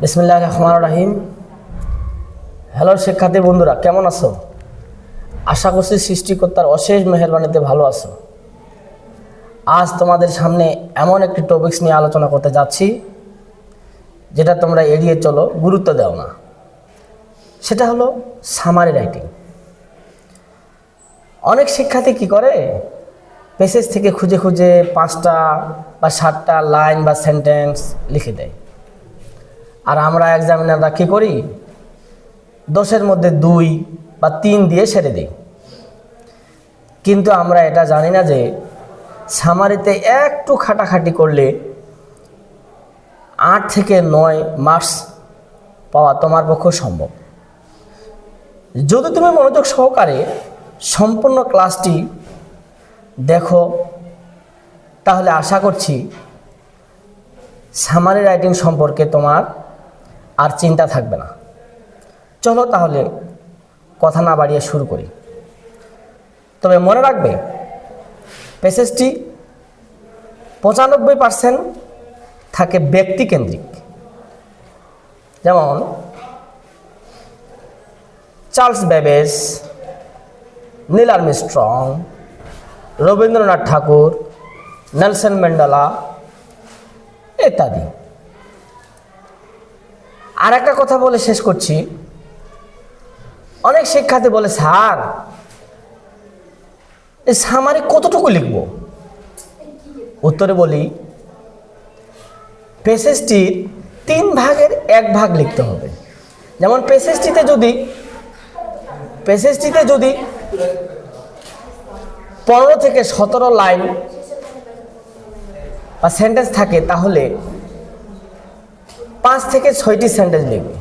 বিসমিল্লাহির রহমানির রহিম। হ্যালো শিক্ষার্থী বন্ধুরা, কেমন আছো? আশা করছি সৃষ্টিকর্তার অশেষ মেহেরবানিতে ভালো আছো। আজ তোমাদের সামনে এমন একটি টপিকস নিয়ে আলোচনা করতে যাচ্ছি যেটা তোমরা এড়িয়ে চলো, গুরুত্ব দাও না। সেটা হলো সামারি রাইটিং। অনেক শিক্ষার্থী কি করে, পেসেজ থেকে খুঁজে খুঁজে 5টা বা 7টা লাইন বা সেন্টেন্স লিখে দেয়। আর আমরা এক্সামিনাররা কী করি, 10-এর মধ্যে 2 বা 3 দিয়ে সেরে দিই। কিন্তু আমরা এটা জানি না যে সামারিতে একটু খাটাখাটি করলে 8 থেকে 9 মার্কস পাওয়া তোমার পক্ষে সম্ভব। যদি তুমি মনোযোগ সহকারে সম্পূর্ণ ক্লাসটি দেখো, তাহলে আশা করছি সামারি রাইটিং সম্পর্কে তোমার আর চিন্তা থাকবে না। চলো তাহলে কথা না বাড়িয়ে শুরু করি। তবে মনে রাখবে, প্যাসেজটি 95% থাকে ব্যক্তিকেন্দ্রিক। যেমন Charles Babbage, Neil Armstrong, Rabindranath Tagore, Nelson Mandela ইত্যাদি। আর একটা কথা বলে শেষ করছি। অনেক শিক্ষার্থী বলে, স্যার এই সামারি কতটুকু লিখব? উত্তরে বলি, প্যাসেজটির 3 ভাগের 1 ভাগ লিখতে হবে। যেমন প্যাসেজটিতে যদি 15 থেকে 17 লাইন বা সেন্টেন্স থাকে, তাহলে 5 থেকে 6টি সেন্টেন্স লিখবে।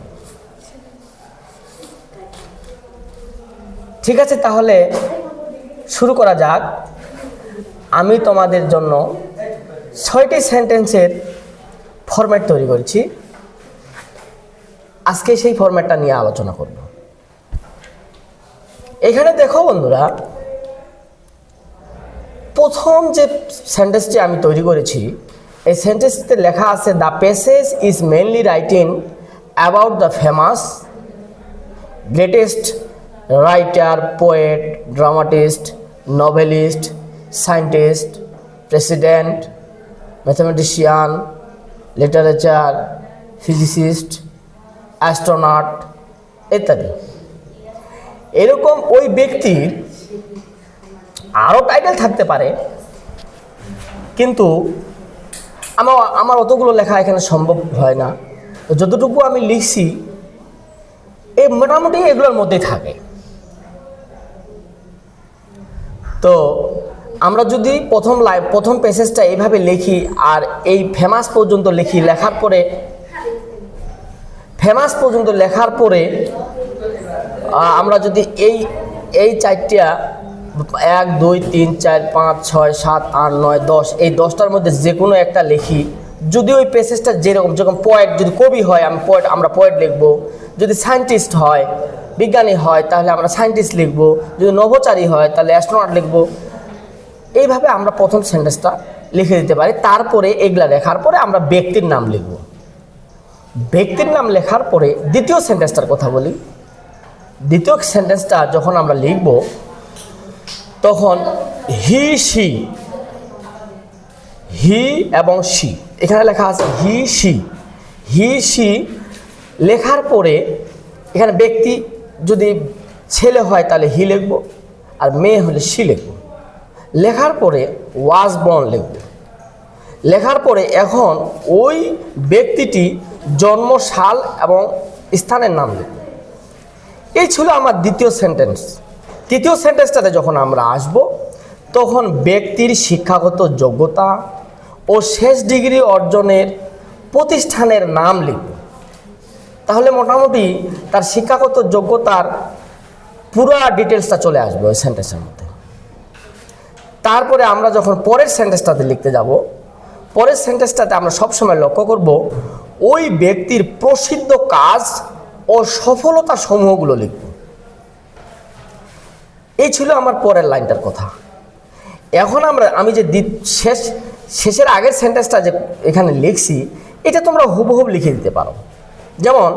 ঠিক আছে, তাহলে শুরু করা যাক। আমি তোমাদের জন্য 6টি সেন্টেন্সের ফরম্যাট তৈরি করেছি। আজকে সেই ফরম্যাটটা নিয়ে আলোচনা করব। এখানে দেখো বন্ধুরা, প্রথম যে সেন্টেন্সটি আমি তৈরি করেছি, এই সেন্টেন্সটিতে লেখা আছে, the passage is mainly writing about the famous greatest writer, poet, dramatist, novelist, scientist, president, mathematician, literature, physicist, astronaut ইত্যাদি। এরকম ওই ব্যক্তির আরও টাইটেল থাকতে পারে, কিন্তু আমার অতগুলো লেখা এখানে সম্ভব হয় না। তো যতটুকু আমি লিখছি, এই মোটামুটি এগুলোর মধ্যেই থাকে। তো আমরা যদি প্রথম প্যাসেজটা এইভাবে লিখি আর এই ফেমাস পর্যন্ত লিখি, লেখার পরে আমরা যদি এই 4টা 1 2 3 4 5 6 7 8 9 10 এই 10টার মধ্যে যে কোনো একটা লিখি, যদি ওই প্যাসেজটা যেরকম পোয়েট, যদি কবি হয় আমরা পোয়েট লিখব, যদি সায়েন্টিস্ট হয়, বিজ্ঞানী হয়, তাহলে আমরা সায়েন্টিস্ট লিখব, যদি নভোচারী হয় তাহলে অ্যাস্ট্রোনট লিখব। এইভাবে আমরা প্রথম সেন্টেন্সটা লিখে দিতে পারি। তারপরে এগুলা লেখার পরে আমরা ব্যক্তির নাম লিখব। ব্যক্তির নাম লেখার পরে দ্বিতীয় সেন্টেন্সটার কথা বলি। দ্বিতীয় সেন্টেন্সটা যখন আমরা লিখব, তখন হি এবং সি, এখানে লেখা আছে হি সি লেখার পরে এখানে ব্যক্তি যদি ছেলে হয় তাহলে হি লিখব, আর মেয়ে হলে সি লিখব। লেখার পরে ওয়াজ বর্ন লিখব। লেখার পরে এখন ওই ব্যক্তিটি জন্ম সাল এবং স্থানের নাম লিখব। এই ছিল আমার দ্বিতীয় সেন্টেন্স। তৃতীয় সেন্টেন্সটাতে যখন আমরা আসব, তখন ব্যক্তির শিক্ষাগত যোগ্যতা ও শেষ ডিগ্রি অর্জনের প্রতিষ্ঠানের নাম লিখব। তাহলে মোটামুটি তার শিক্ষাগত যোগ্যতার পুরো ডিটেলসটা চলে আসবে ওই সেন্টেন্সের মধ্যে। তারপরে আমরা যখন পরের সেন্টেন্সটাতে লিখতে যাব, পরের সেন্টেন্সটাতে আমরা সবসময় লক্ষ্য করব ওই ব্যক্তির প্রসিদ্ধ কাজ ও সফলতা সমূহগুলো লিখব। এই ছিল আমার পরের লাইনটার কথা। এখন আমি যে শেষের আগের সেন্টেন্সটা যে এখানে লিখছি, এটা তোমরা হুবহু লিখে দিতে পারো। যেমন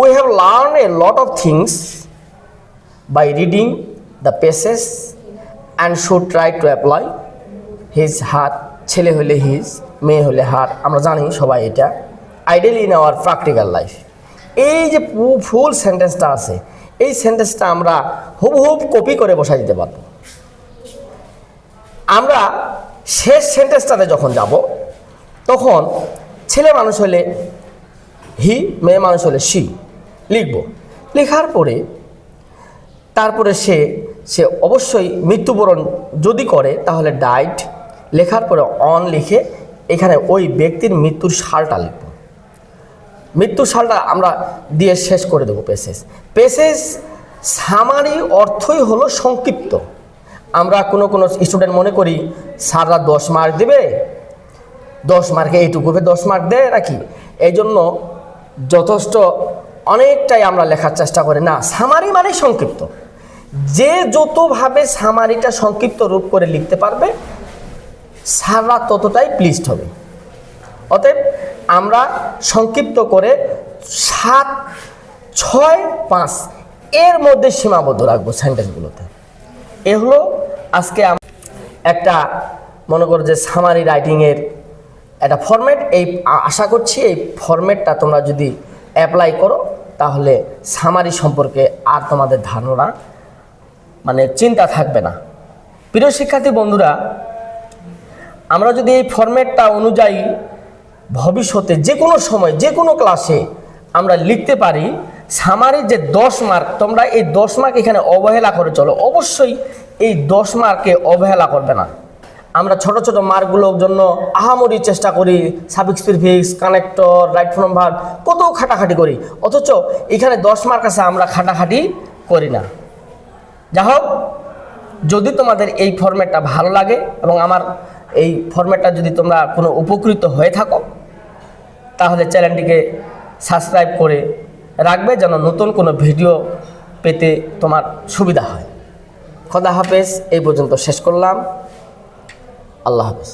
we have learn a lot of things by reading the pieces and should try to apply his heart, ছেলে হলে হিজ, মেয়ে হলে হার্ট, আমরা জানি সবাই এটা, ideally in our practical life. এই যে ফুল সেন্টেন্সটা আছে, এই সেন্টেন্সটা আমরা হুবহুব কপি করে বসাই দিতে পারবো। আমরা শেষ সেন্টেন্সটাতে যখন যাব তখন ছেলে মানুষ হলে হি, মেয়ে মানুষ হলে সি লিখব। লেখার পরে তারপরে সে অবশ্যই মৃত্যুবরণ যদি করে তাহলে ডাইড, লেখার পরে অন লিখে এখানে ওই ব্যক্তির মৃত্যুর সালটা লিখব। মৃত্যুর সালটা আমরা দিয়ে শেষ করে দেবো পেসেস সামারি অর্থই হলো সংক্ষিপ্ত। আমরা কোনো স্টুডেন্ট মনে করি স্যাররা 10 মার্ক দেবে, 10 মার্কে এইটুকু 10 মার্ক দেয় নাকি, এই জন্য যথেষ্ট অনেকটাই আমরা লেখার চেষ্টা করি না। সামারি মানে সংক্ষিপ্ত, যে যতভাবে সামারিটা সংক্ষিপ্ত রূপ করে লিখতে পারবে স্যাররা ততটাই প্লিজড হবে। অতএব আমরা সংক্ষিপ্ত করে 7, 6, 5 এর মধ্যে সীমাবদ্ধ রাখবো সেন্টেন্সগুলোতে। এ হলো আজকে একটা মনে করো যে সামারি রাইটিংয়ের একটা ফরম্যাট। এই আশা করছি এই ফরম্যাটটা তোমরা যদি অ্যাপ্লাই করো তাহলে সামারি সম্পর্কে আর তোমাদের ধারণা মানে চিন্তা থাকবে না। প্রিয় শিক্ষার্থী বন্ধুরা, আমরা যদি এই ফরম্যাটটা অনুযায়ী ভবিষ্যতে যে কোনো সময় যে কোনো ক্লাসে আমরা লিখতে পারি, সামারির যে 10 মার্ক, তোমরা এই 10 মার্ক এখানে অবহেলা করে চলো, অবশ্যই এই 10 মার্কে অবহেলা করবে না। আমরা ছোট ছোট মার্কগুলোর জন্য আহামরি চেষ্টা করি, suffix prefix, connector, right from verb কত খাটাখাটি করি, অথচ এখানে 10 মার্ক আছে আমরা খাটাখাটি করি না। যা হোক, যদি তোমাদের এই ফরম্যাটটা ভালো লাগে এবং আমার এই ফরম্যাটটা যদি তোমরা কোনো উপকৃত হয়ে থাকো তাহলে চ্যানেলটিকে সাবস্ক্রাইব করে রাখবে যেন নতুন কোনো ভিডিও পেতে তোমার সুবিধা হয়। খোদা হাফেজ। এই পর্যন্ত শেষ করলাম। আল্লাহ হাফেজ।